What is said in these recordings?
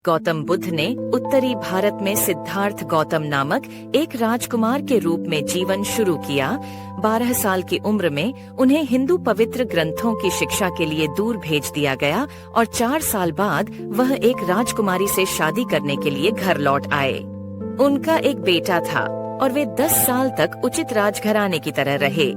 गौतम बुद्ध ने उत्तरी भारत में सिद्धार्थ गौतम नामक एक राजकुमार के रूप में जीवन शुरू किया। 12 साल की उम्र में उन्हें हिंदू पवित्र ग्रंथों की शिक्षा के लिए दूर भेज दिया गया और 4 साल बाद वह एक राजकुमारी से शादी करने के लिए घर लौट आए। उनका एक बेटा था और वे 10 साल तक उचित राजघराने की तरह रहे।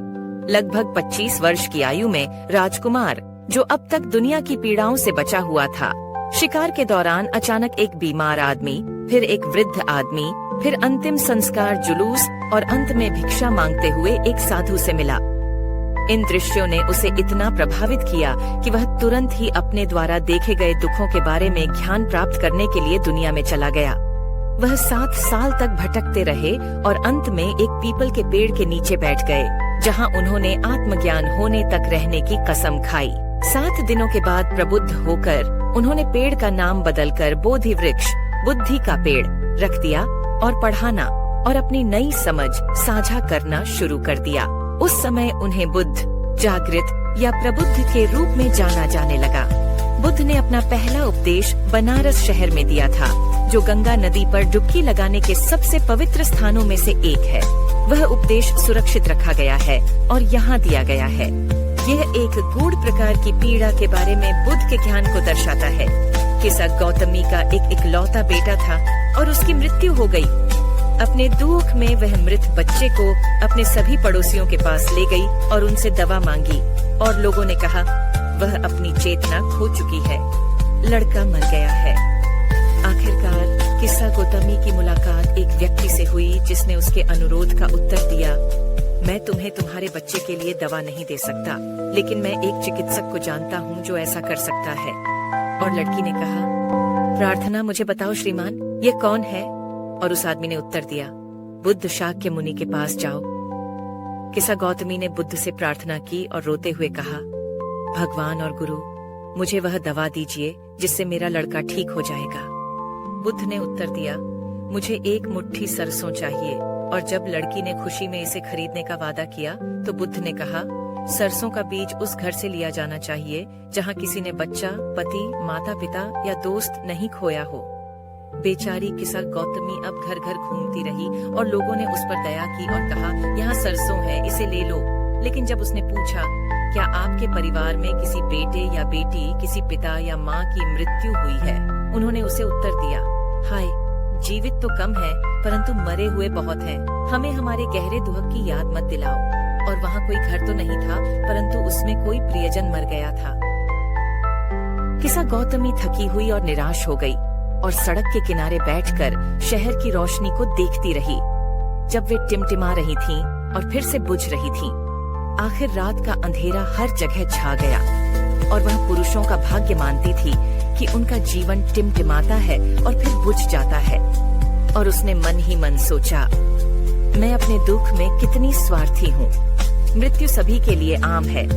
लगभग 25 वर्ष की आयु में राजकुमार, जो अब तक दुनिया की पीड़ाओं से बचा हुआ था, शिकार के दौरान अचानक एक बीमार आदमी, फिर एक वृद्ध आदमी, फिर अंतिम संस्कार जुलूस और अंत में भिक्षा मांगते हुए एक साधु से मिला। इन दृश्यों ने उसे इतना प्रभावित किया कि वह तुरंत ही अपने द्वारा देखे गए दुखों के बारे में ज्ञान प्राप्त करने के लिए दुनिया में चला गया। वह 7 साल तक भटकते रहे और अंत में एक पीपल के पेड़ के नीचे बैठ गए, जहां उन्होंने आत्मज्ञान होने तक रहने की कसम खाई। 7 दिनों के बाद प्रबुद्ध होकर उन्होंने पेड़ का नाम बदलकर बोधि वृक्ष, बुद्धि का पेड़ रख दिया और पढ़ाना और अपनी नई समझ साझा करना शुरू कर दिया। उस समय उन्हें बुद्ध, जागृत या प्रबुद्ध के रूप में जाना जाने लगा। बुद्ध ने अपना पहला उपदेश बनारस शहर में दिया था, जो गंगा नदी पर डुबकी लगाने के सबसे पवित्र स्थानों में से एक है। वह उपदेश सुरक्षित रखा गया है और यहाँ दिया गया है। यह एक गूढ़ प्रकार की पीड़ा के बारे में बुद्ध के ज्ञान को दर्शाता है। किसा गौतमी का एक इकलौता बेटा था और उसकी मृत्यु हो गई। अपने दुख में वह मृत बच्चे को अपने सभी पड़ोसियों के पास ले गई और उनसे दवा मांगी, और लोगों ने कहा वह अपनी चेतना खो चुकी है, लड़का मर गया है। आखिरकार किस्सा गौतमी की मुलाकात एक व्यक्ति से हुई जिसने उसके अनुरोध का उत्तर दिया, मैं तुम्हें तुम्हारे बच्चे के लिए दवा नहीं दे सकता, लेकिन मैं एक चिकित्सक को जानता हूँ जो ऐसा कर सकता है। और लड़की ने कहा, प्रार्थना मुझे बताओ श्रीमान, ये कौन है? और उस आदमी ने उत्तर दिया, बुद्ध शाक्य मुनि के पास जाओ। किस्सा गौतमी ने बुद्ध से प्रार्थना की और रोते हुए कहा, भगवान और गुरु, मुझे वह दवा दीजिए जिससे मेरा लड़का ठीक हो जाएगा। बुद्ध ने उत्तर दिया, मुझे 1 मुट्ठी सरसों चाहिए। और जब लड़की ने खुशी में इसे खरीदने का वादा किया तो बुद्ध ने कहा, सरसों का बीज उस घर से लिया जाना चाहिए जहां किसी ने बच्चा, पति, माता पिता या दोस्त नहीं खोया हो। बेचारी किस्सा गौतमी अब घर घर घूमती रही और लोगों ने उस पर दया की और कहा, यहाँ सरसों है, इसे ले लो। लेकिन जब उसने पूछा, क्या आपके परिवार में किसी बेटे या बेटी, किसी पिता या माँ की मृत्यु हुई है, उन्होंने उसे उत्तर दिया, हाय, जीवित तो कम है परंतु मरे हुए बहुत हैं। हमें हमारे गहरे दुख की याद मत दिलाओ। और वहाँ कोई घर तो नहीं था परंतु उसमें कोई प्रियजन मर गया था। किस्सा गौतमी थकी हुई और निराश हो गई और सड़क के किनारे बैठकर शहर की रोशनी को देखती रही, जब वे टिमटिमा रही थीं और फिर से बुझ रही थीं। आखिर रात का अंधेरा हर जगह छा गया और वह पुरुषों का भाग्य मानती थी कि उनका जीवन टिमटिमाता है और फिर बुझ जाता है। और उसने मन ही मन सोचा, मैं अपने दुख में कितनी स्वार्थी हूँ। मृत्यु सभी के लिए आम है,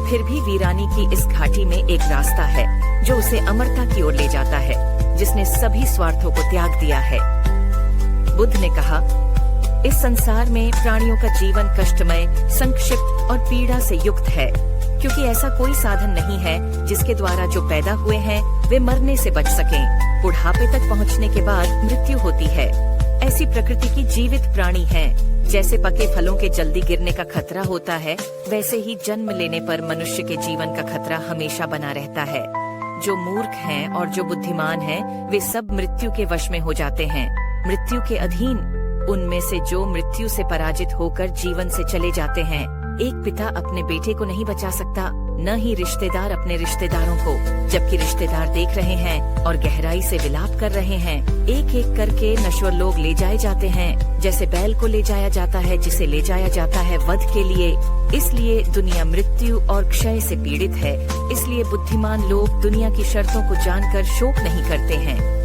फिर भी वीरानी की इस घाटी में एक रास्ता है जो उसे अमरता की ओर ले जाता है, जिसने सभी स्वार्थों को त्याग दिया है। बुद्ध ने कहा, इस संसार में प्राणियों का जीवन कष्टमय, संक्षिप्त और पीड़ा से युक्त है, क्योंकि ऐसा कोई साधन नहीं है जिसके द्वारा जो पैदा हुए हैं वे मरने से बच सकें। बुढ़ापे तक पहुंचने के बाद मृत्यु होती है। ऐसी प्रकृति की जीवित प्राणी हैं। जैसे पके फलों के जल्दी गिरने का खतरा होता है, वैसे ही जन्म लेने पर मनुष्य के जीवन का खतरा हमेशा बना रहता है। जो मूर्ख हैं और जो बुद्धिमान हैं, वे सब मृत्यु के वश में हो जाते हैं, मृत्यु के अधीन। उनमें से जो मृत्यु से पराजित होकर जीवन से चले जाते हैं, एक पिता अपने बेटे को नहीं बचा सकता, न ही रिश्तेदार अपने रिश्तेदारों को, जबकि रिश्तेदार देख रहे हैं और गहराई से विलाप कर रहे हैं। एक एक करके नश्वर लोग ले जाए जाते हैं, जैसे बैल को ले जाया जाता है जिसे ले जाया जाता है वध के लिए। इसलिए दुनिया मृत्यु और क्षय से पीड़ित है। इसलिए बुद्धिमान लोग दुनिया की शर्तों को जानकर शोक नहीं करते हैं।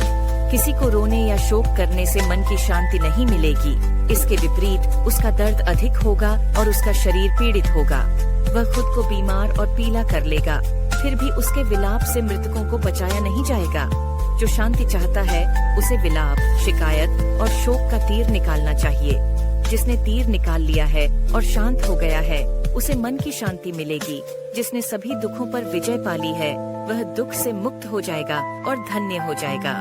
किसी को रोने या शोक करने से मन की शांति नहीं मिलेगी, इसके विपरीत उसका दर्द अधिक होगा और उसका शरीर पीड़ित होगा। वह खुद को बीमार और पीला कर लेगा, फिर भी उसके विलाप से मृतकों को बचाया नहीं जाएगा। जो शांति चाहता है उसे विलाप, शिकायत और शोक का तीर निकालना चाहिए। जिसने तीर निकाल लिया है और शांत हो गया है, उसे मन की शांति मिलेगी। जिसने सभी दुखों पर विजय पा ली है, वह दुख से मुक्त हो जाएगा और धन्य हो जाएगा।